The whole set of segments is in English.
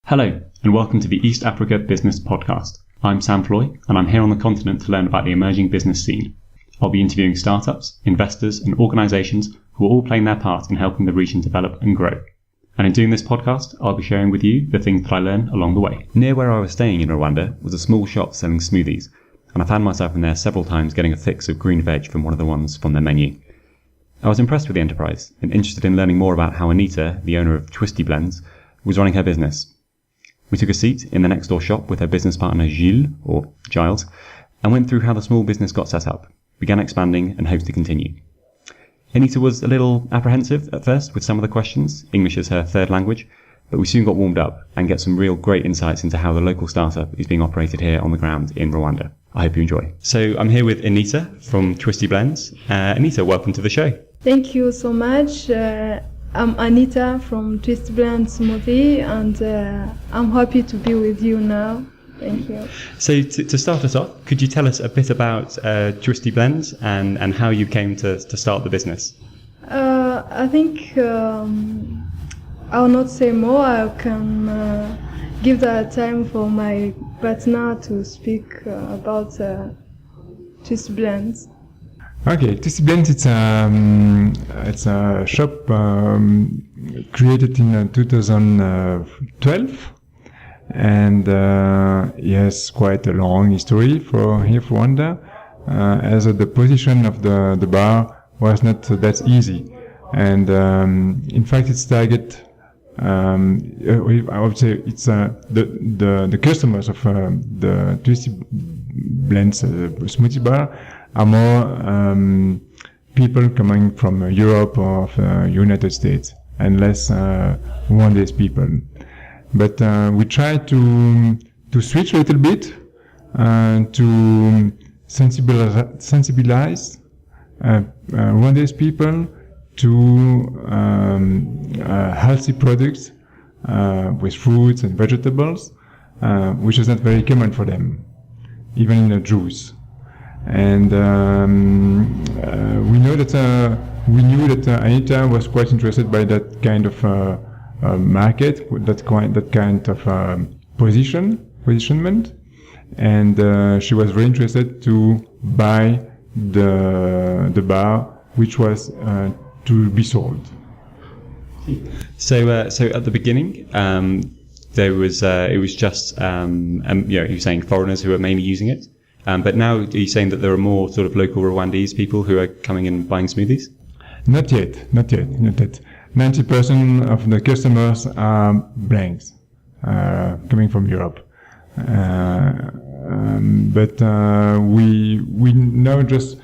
Hello, and welcome to the East Africa Business Podcast. I'm Sam Floy, and I'm here on the continent to learn about the emerging business scene. I'll be interviewing startups, investors, and organisations who are all playing their part in helping the region develop and grow. And in doing this podcast, I'll be sharing with you the things that I learn along the way. Near where I was staying in Rwanda was a small shop selling smoothies, and I found myself in there several times getting a fix of green veg from one of the ones from their menu. I was impressed with the enterprise and interested in learning more about how Anitha, the owner of Twistiblendz, was running her business. We took a seat in the next door shop with her business partner Giles, and went through how the small business got set up, began expanding, and hopes to continue. Anitha was a little apprehensive at first with some of the questions, English as her third language, but we soon got warmed up and get some real great insights into how the local startup is being operated here on the ground in Rwanda. I hope you enjoy. So I'm here with Anitha from Twistiblendz. Anitha, welcome to the show. Thank you so much. I'm Anitha from Twistiblendz Smoothie, and I'm happy to be with you now. Thank you. So to start us off, could you tell us a bit about Twistiblendz and how you came to start the business? I think I'll not say more. I can give that time for my partner to speak about Twistiblendz. Okay, Twistiblendz, it's a shop created in 2012, and yes, quite a long history for here for Rwanda, as the position of the bar was not that easy, and in fact its target, I would say it's the customers of the Twistiblendz smoothie bar are more people coming from Europe or United States, and less Rwandese people. But we try to switch a little bit to sensibilize Rwandese people to healthy products with fruits and vegetables, which is not very common for them, even in a juice. And we knew that Anitha was quite interested by that kind of market, that kind of positionment, and she was very interested to buy the bar which was to be sold. So at the beginning, it was just you're saying foreigners who are mainly using it. But now, are you saying that there are more sort of local Rwandese people who are coming and buying smoothies? Not yet. 90% of the customers are blanks, coming from Europe. But we now just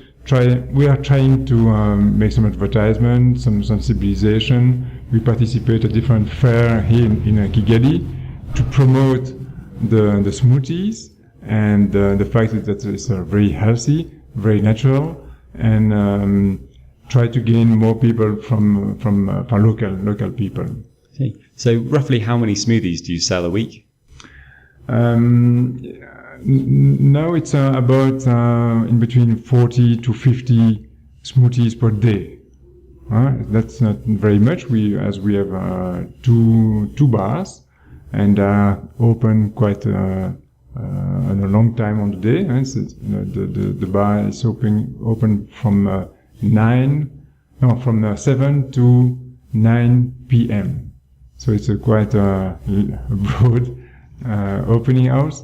we are trying to make some advertisement, some sensibilization. We participate at different fair here in Kigali to promote the smoothies. And the fact that it's very healthy, very natural, and try to gain more people from local people. Okay. So roughly how many smoothies do you sell a week? Now it's about in between 40 to 50 smoothies per day. That's not very much. We have two bars, and open quite a long time on the day. The bar is open from 7 to 9 p.m. So it's quite a broad opening hours.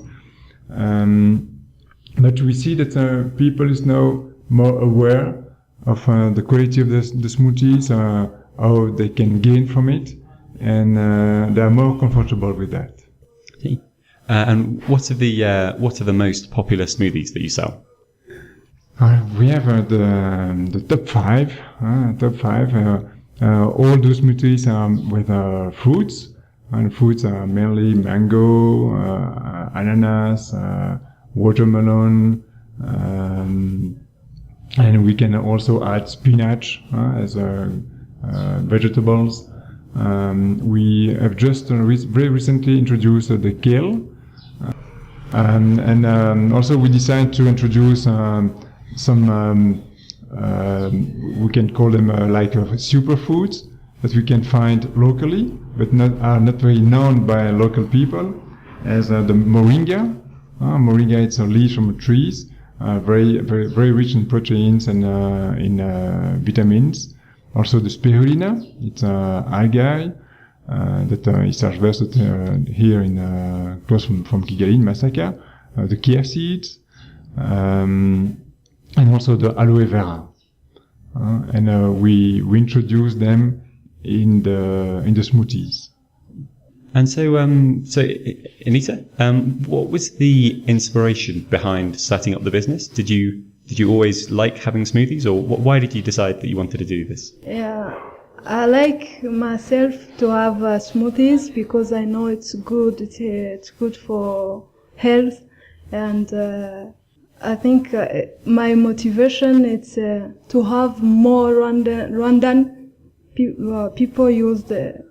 But we see that people is now more aware of the quality of the smoothies, how they can gain from it, and they are more comfortable with that. Okay. And what are the most popular smoothies that you sell? We have the top five. All those smoothies with fruits, and fruits are mainly mango, ananas, watermelon, and we can also add spinach as vegetables. We have just very recently introduced the kale. And also we decided to introduce some we can call them like superfoods, that we can find locally, but are not very known by local people, as the moringa. Moringa, it's a leaf from trees, very rich in proteins and in vitamins. Also the spirulina, it's algae that is harvested here in close from Kigali in Masaka. The chia seeds, and also the aloe vera. And we introduce them in the smoothies. And so Anitha, what was the inspiration behind setting up the business? Did you always like having smoothies, or why did you decide that you wanted to do this? Yeah, I like myself to have smoothies because I know it's good. It's good for health, and I think my motivation is to have more Rwandan people use that.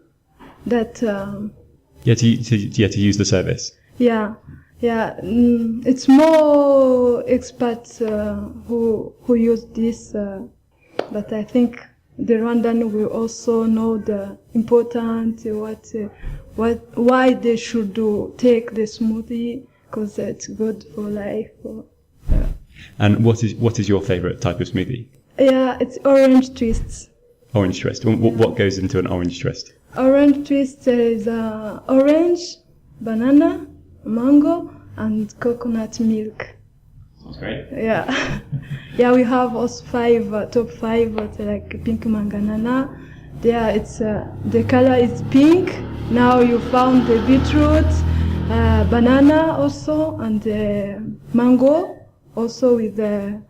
To use the service. Yeah. It's more experts who use this, but I think the Rwandan will also know the important why they should take the smoothie, because it's good for life. And what is your favorite type of smoothie? Yeah, it's orange twists. Orange twist. What goes into an orange twist? Orange twist is orange, banana, mango, and coconut milk. Sounds great. Yeah. Yeah, we have also top five, like pink manganana. There, it's the color is pink. Now you found the beetroot, banana also, and mango also with the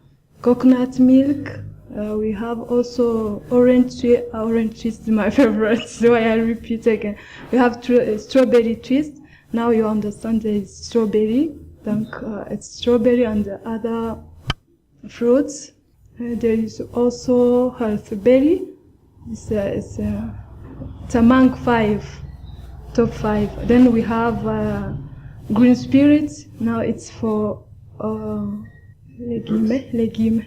coconut milk. We have also orange twist is my favorite, so I repeat again. We have strawberry twist. Now you understand there is strawberry. It's strawberry and the other fruits. There is also healthberry. It's among top five. Then we have green spirit. Now it's for legume.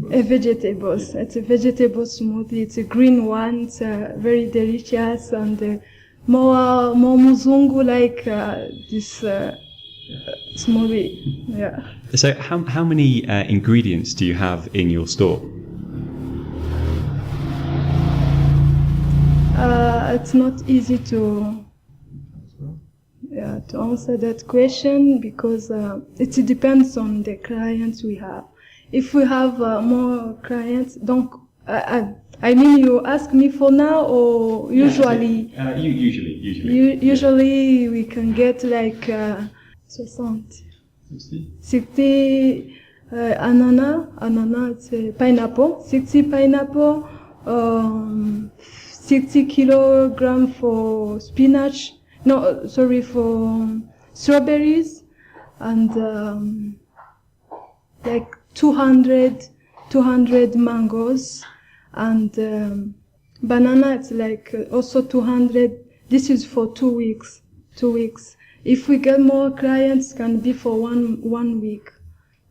Vegetables. It's a vegetable smoothie. It's a green one. It's very delicious and more muzungu like this smoothie. Yeah. So how many ingredients do you have in your store? It's not easy to answer that question because it depends on the clients we have. If we have more clients, I mean, you ask me for now or usually? Usually we can get like 60 ananas, it's pineapple, 60 pineapple, 60 kilogram for spinach, for strawberries, and like 200 mangoes, and banana, it's like also 200. This is for 2 weeks. If we get more clients, can be for one week.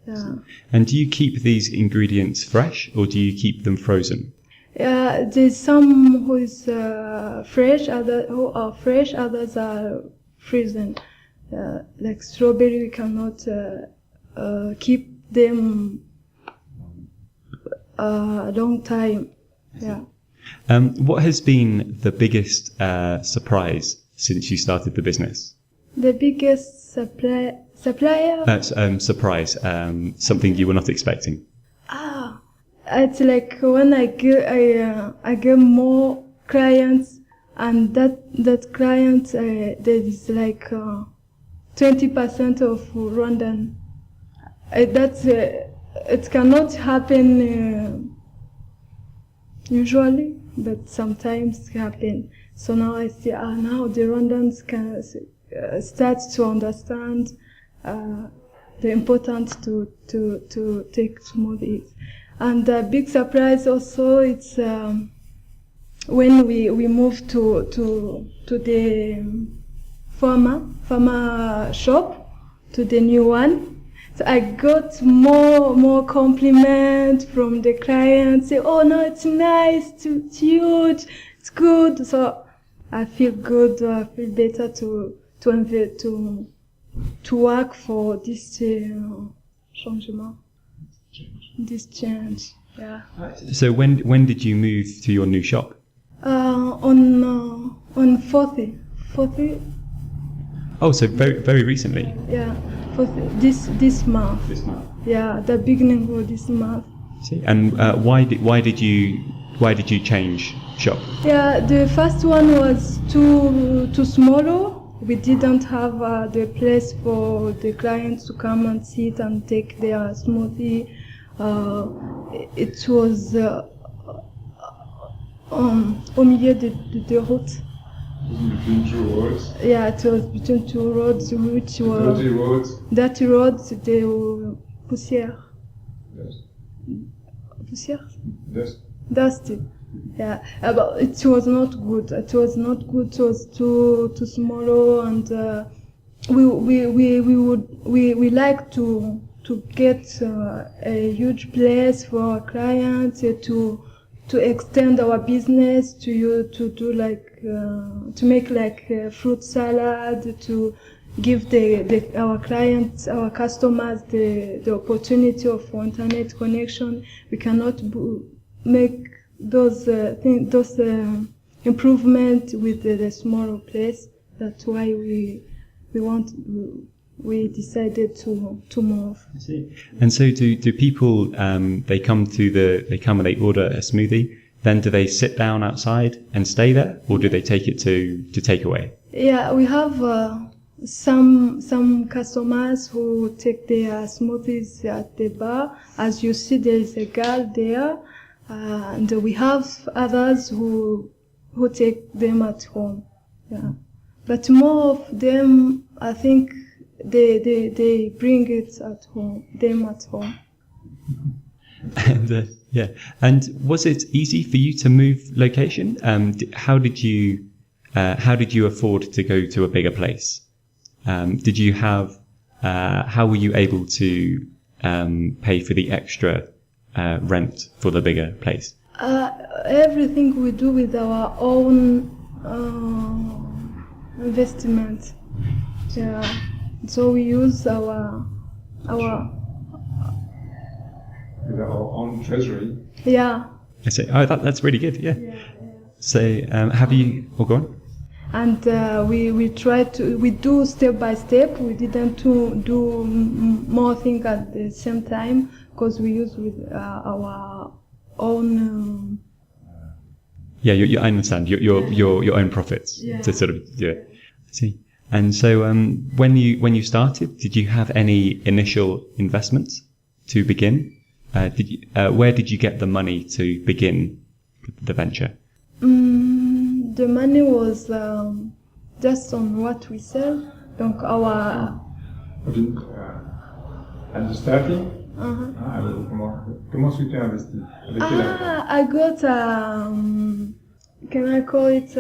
Yeah. And do you keep these ingredients fresh or do you keep them frozen? There's some who is fresh, who are fresh, others are frozen. Like strawberry, we cannot keep them a long time. Yeah. What has been the biggest surprise since you started the business? The biggest supplier? Surprise. Something you were not expecting. It's like when I get more clients, and that client there is like 20% of Rwandan. It cannot happen usually, but sometimes it happens. So now I see now the Rwandans can start to understand the importance to take smoothies. And the big surprise also, it's when we moved to the farmer shop, to the new one. So I got more compliments from the clients. Say, oh no, it's nice, it's huge, it's good. So I feel good. I feel better to work for this changement, this change. Yeah. So when did you move to your new shop? On 40. Oh, so very recently. Yeah, this month. This month. Yeah, the beginning of this month. See, and why did you change shop? Yeah, the first one was too small. We didn't have the place for the clients to come and sit and take their smoothie. It was au milieu de route. Between two roads. Yeah, it was between two roads, which were Dirty roads. dirty roads. They were poussière. Yes. Poussière? Yes. Dusty. Yeah, but it was not good. It was not good. It was too small, and we like to get a huge place for our clients to extend our business to do like to make like fruit salad, to give our clients, our customers the opportunity of internet connection. We cannot make those improvements with the smaller place. That's why we decided to move. I see. And so do people they come and they order a smoothie, then do they sit down outside and stay there, or do they take it to takeaway? Yeah, we have some customers who take their smoothies at the bar. As you see, there is a girl there, and we have others who take them at home. Yeah, but more of them, I think, they bring it at home. And yeah, and was it easy for you to move location? How did you afford to go to a bigger place? Did you have? How were you able to pay for the extra rent for the bigger place? Everything we do with our own investment. Yeah. So we use our With our own treasury. Yeah. I say, oh, that's really good. Yeah. So have you? Oh, go on. And we do step by step. We didn't do more things at the same time because we use with our own. Yeah, I understand your own profits to sort of do it. I see. And so when you started, did you have any initial investments to begin? Where did you get the money to begin the venture? The money was just on what we sell. Donc our. At the starting. Comment tu t'es investi? I got can I call it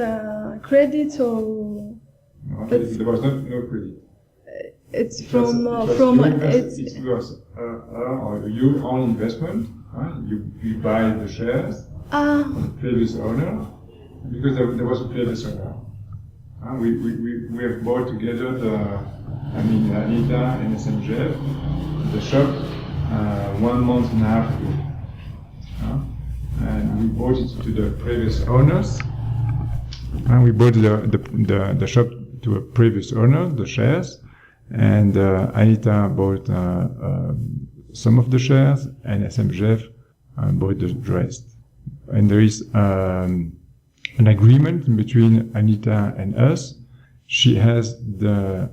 credit or? There was no credit. It's It was your own investment. You buy the shares from the previous owner, because there was a previous owner. We have bought together Anitha and SMGF, the shop, 1 month and a half ago. And we bought it to the previous owners. And we bought the shop to a previous owner, the shares. And Anitha bought some of the shares, and SMGF bought the rest. And there is an agreement between Anitha and us. She has the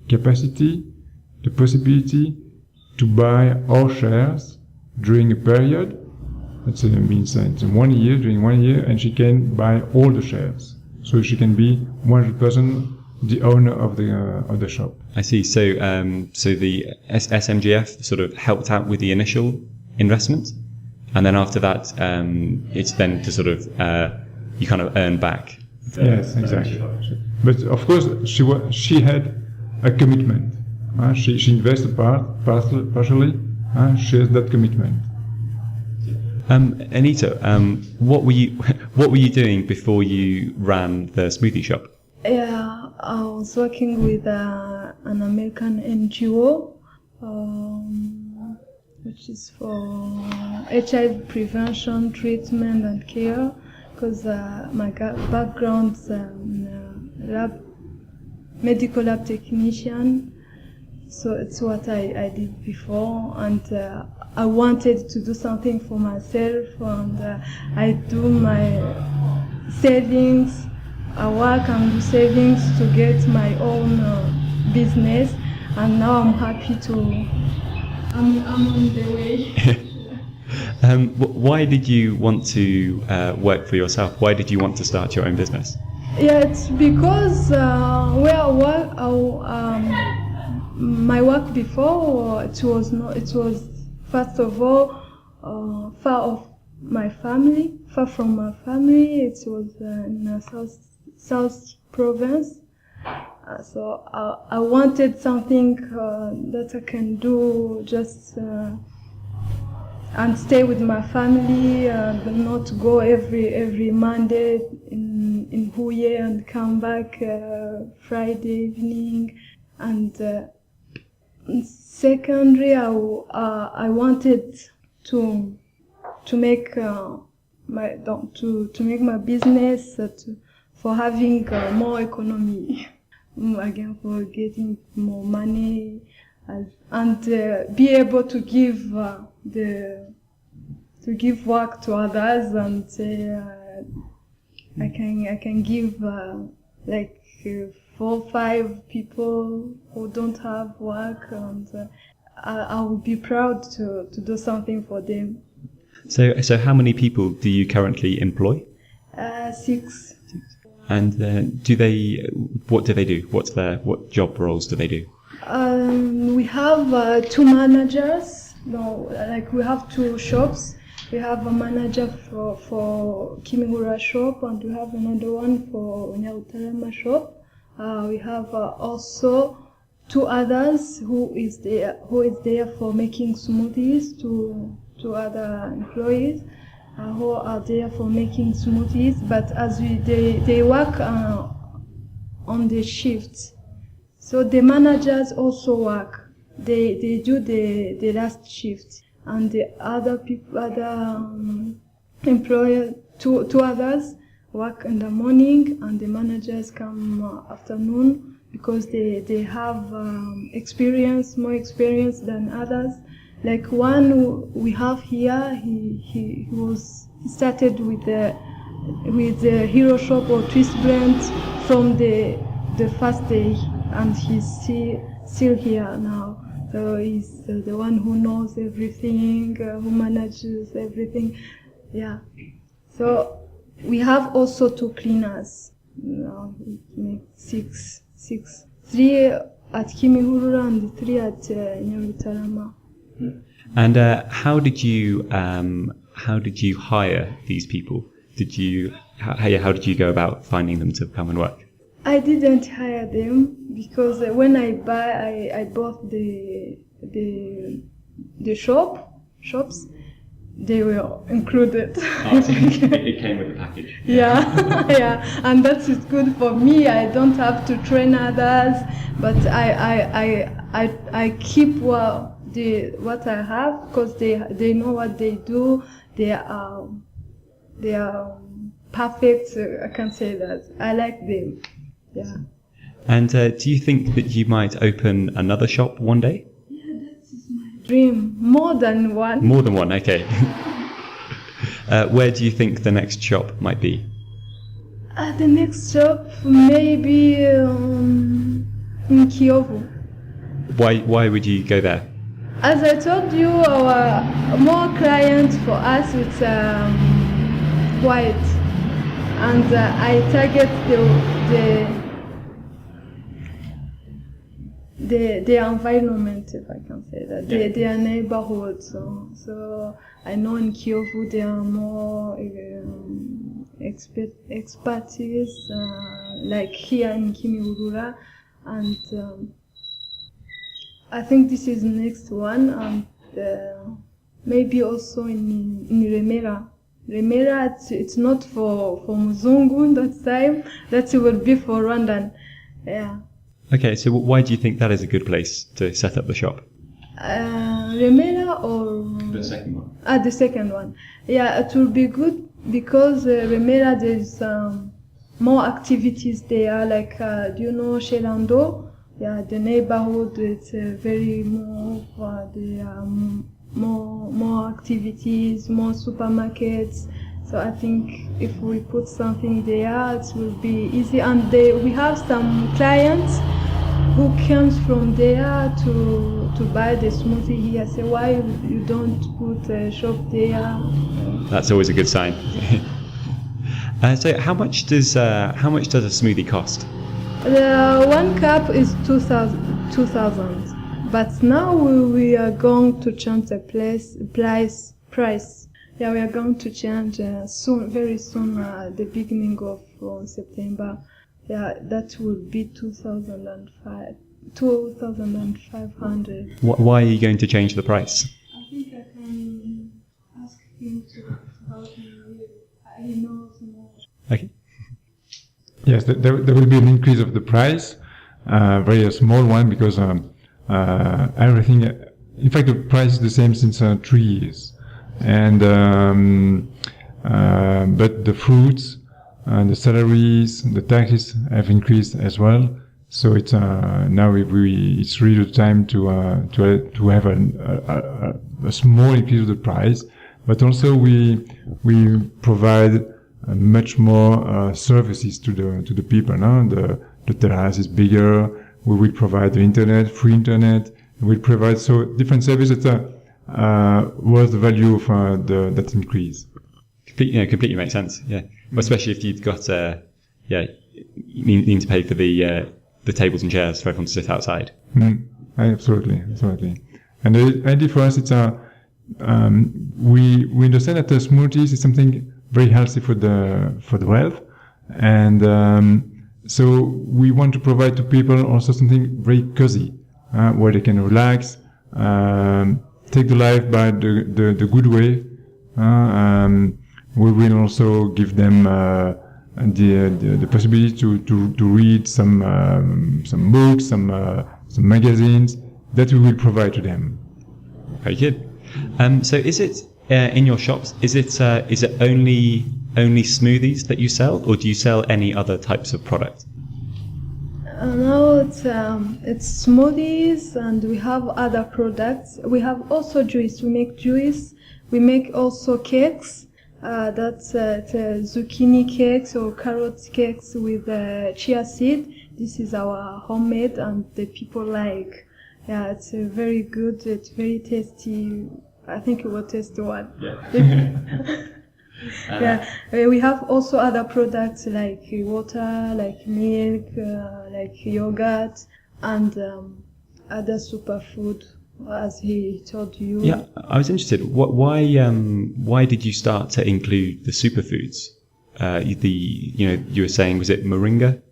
capacity, the possibility to buy our shares during a period. That means it's 1 year, during 1 year, and she can buy all the shares. So she can be 100% the owner of the shop. I see. So the SMGF sort of helped out with the initial investment, and then after that, it's then to sort of you kind of earn back. Yes, exactly. But of course, she had a commitment. She invested partially. She has that commitment. Anita, what were you doing before you ran the smoothie shop? Yeah, I was working with an American NGO, which is for HIV prevention, treatment, and care. Because my background is medical lab technician, so it's what I did before, and I wanted to do something for myself, and I do my savings. I work and do savings to get my own business, and now I'm happy I'm on the way. Why did you want to work for yourself? Why did you want to start your own business? Yeah, it's because where I work, my work before it was first of all far from my family. It was in a south province. So I wanted something that I can do just and stay with my family, not go every Monday in Huye and come back Friday evening. And secondly, I wanted to make my business for having more economy, again for getting more money, and be able to give work to others, and I can give like 4 or 5 people who don't have work, and I would be proud to do something for them. So how many people do you currently employ? 6. And what do they do? What job roles do they do? We have 2 managers. We have 2 shops. We have a manager for Kimihurura shop, and we have another one for Nyarutarama shop. We have also 2 others who is there for making smoothies to other employees who are there for making smoothies. But as they work on the shifts. So the managers also work. They do the last shift, and the other employer, 2 others work in the morning, and the managers come afternoon, because they have more experience than others. Like one we have here, he started with the hero shop or Twistiblendz from the first day, and he's still here now. So he's the one who knows everything, who manages everything. Yeah. So we have also 2 cleaners. Now we make 6. 3 at Kimihurura and 3 at Nyarutarama. And how did you hire these people? How did you go about finding them to come and work? I didn't hire them, because when I bought the shops, they were included. Oh, so it came with the package. Yeah, yeah, and that is good for me. I don't have to train others, but I keep what I have, because they know what they do. They are perfect. I can say that. I like them. Yeah. And do you think that you might open another shop one day? Yeah, that is my dream. More than one. More than one, okay. Where do you think the next shop might be? The next shop, maybe in Kiyovu. Why would you go there? As I told you, our more clients for us with white, and I target the environment, if I can say that, their neighborhood. So I know in Kiyovu there are more expertise, like here in Kimihurura, and I think this is the next one, and maybe also in Remera. Remera, it's not for Muzungu that time. That will be for Rwandan. Yeah. Okay, so why do you think that is a good place to set up the shop? Remera or The second one. The second one. Yeah, it will be good because Remera there's more activities there. Like do you know Shelando? Yeah, the neighborhood. It's very more. There are more activities, more supermarkets. So I think if we put something there, it will be easy. And we have some clients who comes from there to buy the smoothie here. Say, why you don't put a shop there? That's always a good sign. So how much does a smoothie cost? The 1 cup is 2,000. But now we are going to change the price. Yeah, we are going to change soon, very soon, the beginning of September. Yeah, that will be 2,500. Why are you going to change the price? I think I can ask him to help me. He knows more. Okay. Yes, there will be an increase of the price, very small one, because everything, in fact, the price is the same since 3 years. And but the fruits, the salaries, the taxes have increased as well. So it's now it's really the time to have a small increase of the price. But also we provide much more services to the people. No? The terrace is bigger. We will provide the internet, free internet. We will provide different services that worth the value of that increase. Completely makes sense. Yeah, well, especially if you've got you need to pay for the tables and chairs for everyone to sit outside. Absolutely. And the idea for us, it's we understand that the smoothies is something very healthy for the health, and so we want to provide to people also something very cozy, where they can relax, take the life by the good way. We will also give them the possibility to read some books, some magazines that we will provide to them. Very good. So is it in your shops? Is it only smoothies that you sell, or do you sell any other types of product? No, it's smoothies, and we have other products. We have also juice. We make juice. We make also cakes. That's zucchini cakes or carrot cakes with chia seed. This is our homemade, and the people like. Yeah, it's very good. It's very tasty. I think you will taste one. Yeah. We have also other products like water, like milk, like yogurt, and other superfood, as he told you. Yeah, I was interested. Why did you start to include the superfoods? You were saying, was it moringa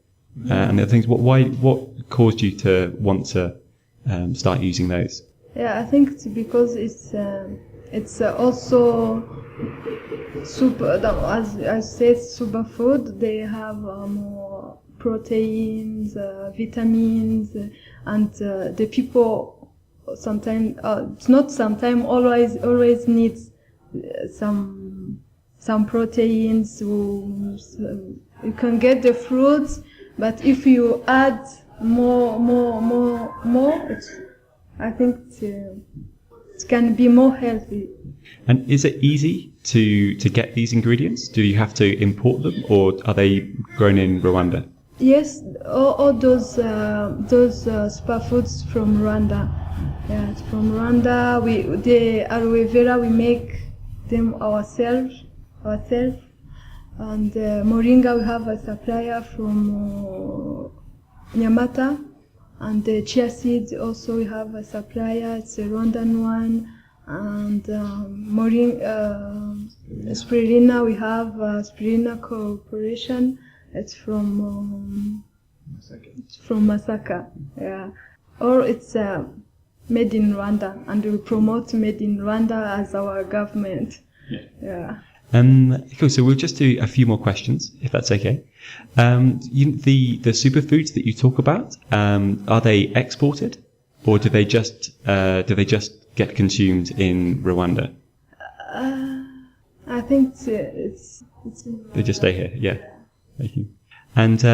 and the other things? What caused you to want to start using those? Yeah, I think it's because it's also super. As I said, superfood. They have more proteins, vitamins, and the people sometimes, it's not sometimes, always needs some proteins. You can get the fruits, but if you add more, I think it can be more healthy. And is it easy to get these ingredients? Do you have to import them, or are they grown in Rwanda? Yes, all those superfoods from Rwanda. Yeah, it's from Rwanda. The aloe vera, we make them ourselves. And moringa, we have a supplier from Nyamata. And the chia seeds also, we have a supplier. It's a Rwandan one. And spirulina, we have Spirulina Corporation. It's from Masaka. Yeah. Or it's made in Rwanda, and we promote made in Rwanda as our government. Yeah. Cool. So we'll just do a few more questions, if that's okay. The superfoods that you talk about, are they exported, or do they just get consumed in Rwanda? I think it's they just stay here. Yeah. Thank you. And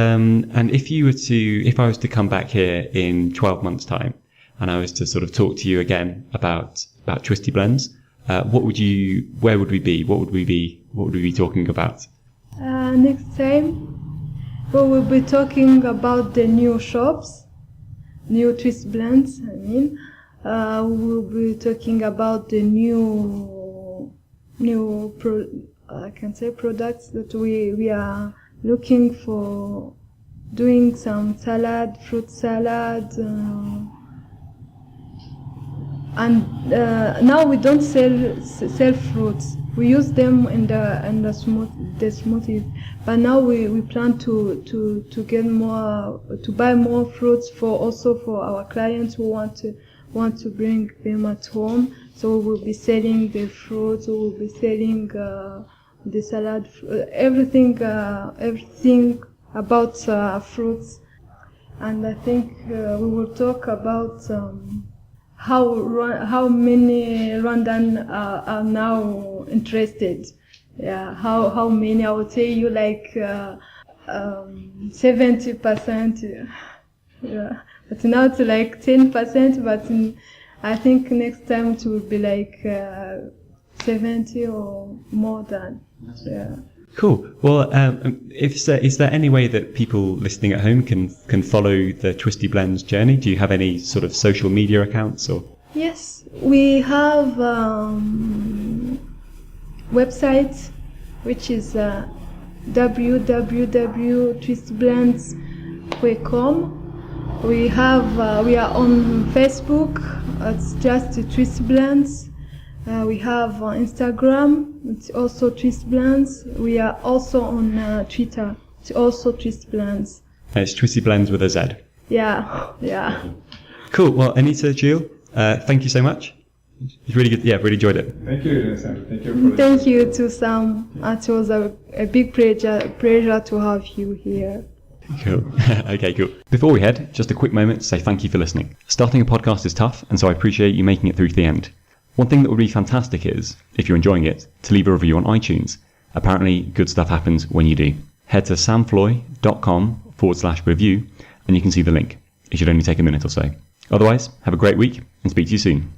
if I was to come back here in 12 months' time, and I was to sort of talk to you again about Twistiblendz, where would we be? What would we be talking about? Next time, we will be talking about the new shops, new Twistiblendz. We will be talking about the products that we are looking for, doing some salad, fruit salad. And now we don't sell fruits. We use them in the smoothies. But now we plan to get more, to buy more fruits for our clients who want to bring them at home. So we will be selling the fruits. We will be selling the salad, everything about fruits. And I think we will talk about how many Rwandan are now interested. Yeah, how many? I would say you 70%. Yeah, but now it's 10%. But I think next time it will be 70 or more than. Yeah. Cool. Well, is there any way that people listening at home can follow the Twistiblendz journey? Do you have any sort of social media accounts or? Yes, we have website, which is www.twistiblendz.com. We are on Facebook. It's just Twistiblendz. We have Instagram. It's also Twistiblendz. We are also on Twitter. It's also Twistiblendz. It's Twistiblendz with a Z. Yeah. Cool. Well, Anitha, Giles, thank you so much. It's really good. Yeah, really enjoyed it. Thank you, Sam. Thank you to Sam. It was a big pleasure to have you here. Cool. Okay, cool. Before we head, just a quick moment to say thank you for listening. Starting a podcast is tough, and so I appreciate you making it through to the end. One thing that would be fantastic is, if you're enjoying it, to leave a review on iTunes. Apparently, good stuff happens when you do. Head to samfloy.com/review and you can see the link. It should only take a minute or so. Otherwise, have a great week and speak to you soon.